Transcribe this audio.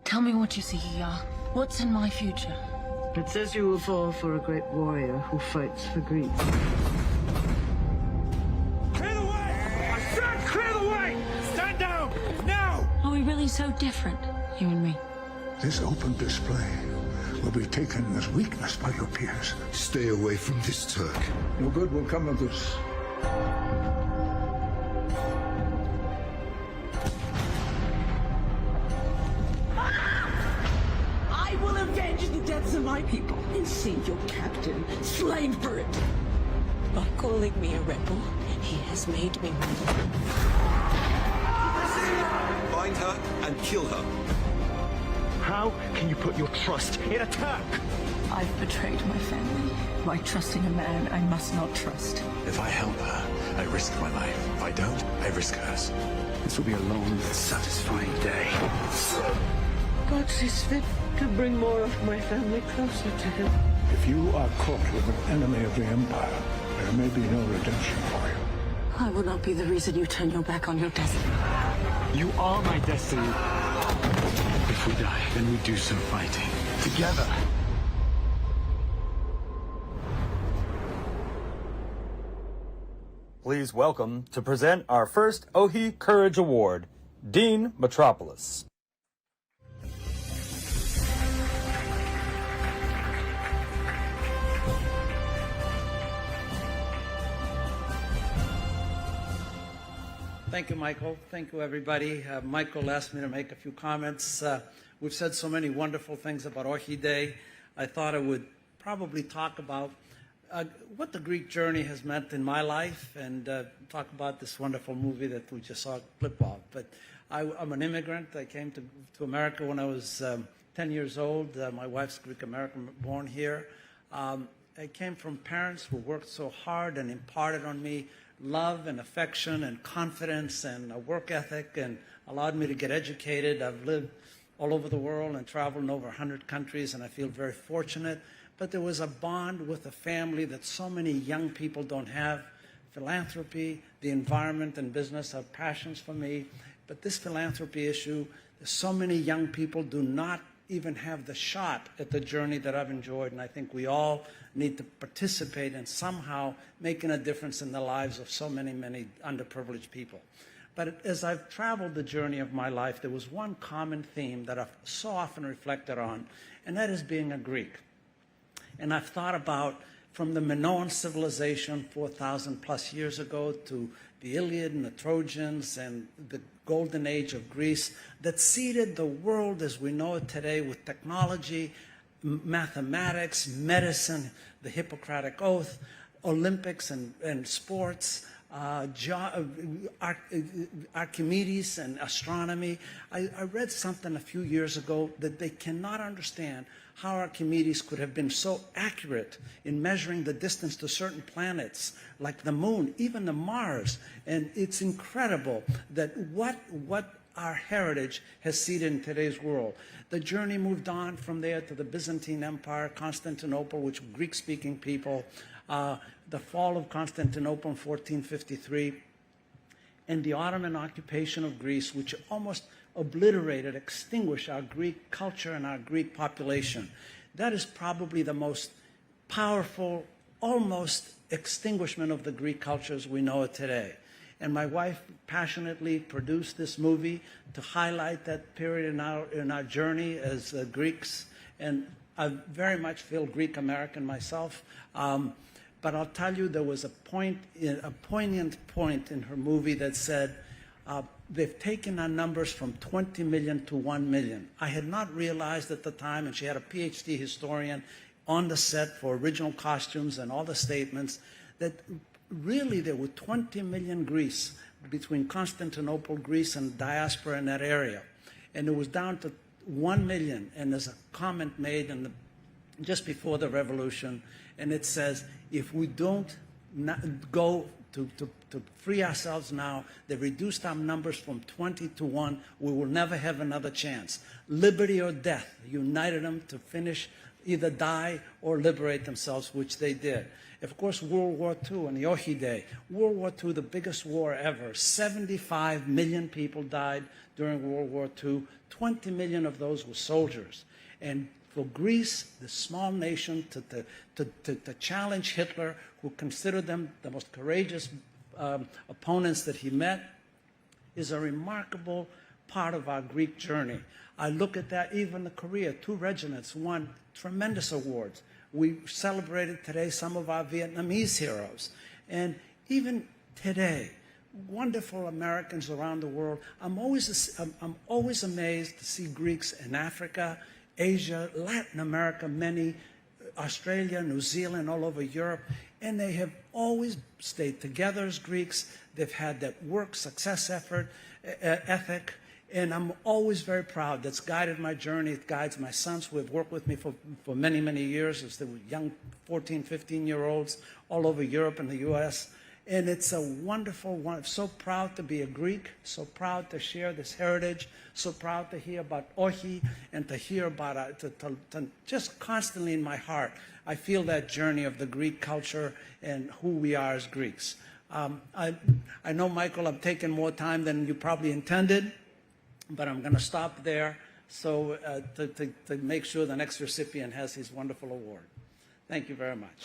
Tell me what you see, Yar. What's in my future? It says you will fall for a great warrior who fights for Greece. Clear the way! I said clear the way! Stand down! Now! Are we really so different, you and me? This open display will be taken as weakness by your peers. Stay away from this Turk. No good will come of this. I will avenge the deaths of my people and see your captain slain for it. By calling me a rebel, he has made me one. Find her and kill her. How can you put your trust in a Turk? I've betrayed my family by trusting a man I must not trust. If I help her, I risk my life. If I don't, I risk hers. This will be a long, satisfying day. God sees fit to bring more of my family closer to him. If you are caught with an enemy of the Empire, there may be no redemption for you. I will not be the reason you turn your back on your destiny. You are my destiny. If we die, then we do so fighting. Together. Please welcome to present our first Oxi Courage Award, Dean Metropoulos. Thank you, Michael. Thank you, everybody. Michael asked me to make a few comments. We've said so many wonderful things about Oxi Day. I thought I would probably talk about what the Greek journey has meant in my life and talk about this wonderful movie that we just saw a clip of. But I'm an immigrant. I came to America when I was 10 years old. My wife's Greek-American, born here. I came from parents who worked so hard and imparted on me love and affection and confidence and a work ethic and allowed me to get educated. I've lived all over the world and traveled in over 100 countries, and I feel very fortunate. But there was a bond with a family that so many young people don't have. Philanthropy, the environment, and business are passions for me. But this philanthropy issue, so many young people do not even have the shot at the journey that I've enjoyed, and I think we all need to participate in somehow making a difference in the lives of so many, many underprivileged people. But as I've traveled the journey of my life, there was one common theme that I've so often reflected on, and that is being a Greek. And I've thought about from the Minoan civilization 4,000 plus years ago to the Iliad and the Trojans and the golden age of Greece that seeded the world as we know it today with technology, mathematics, medicine, the Hippocratic Oath, Olympics and sports, Archimedes and astronomy. I read something a few years ago that they cannot understand how Archimedes could have been so accurate in measuring the distance to certain planets like the moon, even the Mars. And it's incredible that what our heritage has seeded in today's world. The journey moved on from there to the Byzantine Empire, Constantinople, which were Greek-speaking people, the fall of Constantinople in 1453, and the Ottoman occupation of Greece, which almost obliterated, extinguished our Greek culture and our Greek population. That is probably the most powerful, almost extinguishment of the Greek culture as we know it today. And my wife passionately produced this movie to highlight that period in our journey as Greeks. And I very much feel Greek-American myself. But I'll tell you, there was a poignant point in her movie that said, they've taken our numbers from 20 million to 1 million. I had not realized at the time, and she had a PhD historian on the set for original costumes and all the statements, that really there were 20 million Greeks between Constantinople, Greece, and diaspora in that area. And it was down to 1 million. And there's a comment made just before the revolution, and it says, if we don't go to free ourselves now, they reduced our numbers from 20 to 1, we will never have another chance. Liberty or death united them to finish either die or liberate themselves, which they did. Of course, World War II and the Oxi Day. World War II, the biggest war ever. 75 million people died during World War II. 20 million of those were soldiers. And for Greece, the small nation, to challenge Hitler, who considered them the most courageous opponents that he met, is a remarkable part of our Greek journey. I look at that, even the Korea, 2 regiments won tremendous awards. We celebrated today some of our Vietnamese heroes. And even today, wonderful Americans around the world. I'm always amazed to see Greeks in Africa, Asia, Latin America, many, Australia, New Zealand, all over Europe. And they have always stayed together as Greeks. They've had that work, success ethic. And I'm always very proud. That's guided my journey. It guides my sons who have worked with me for many, many years as they were young 14, 15-year-olds all over Europe and the U.S. And it's a wonderful one. I'm so proud to be a Greek, so proud to share this heritage, so proud to hear about Oxi and to hear about just constantly in my heart, I feel that journey of the Greek culture and who we are as Greeks. I know, Michael, I'm taking more time than you probably intended, but I'm going to stop there so to make sure the next recipient has his wonderful award. Thank you very much.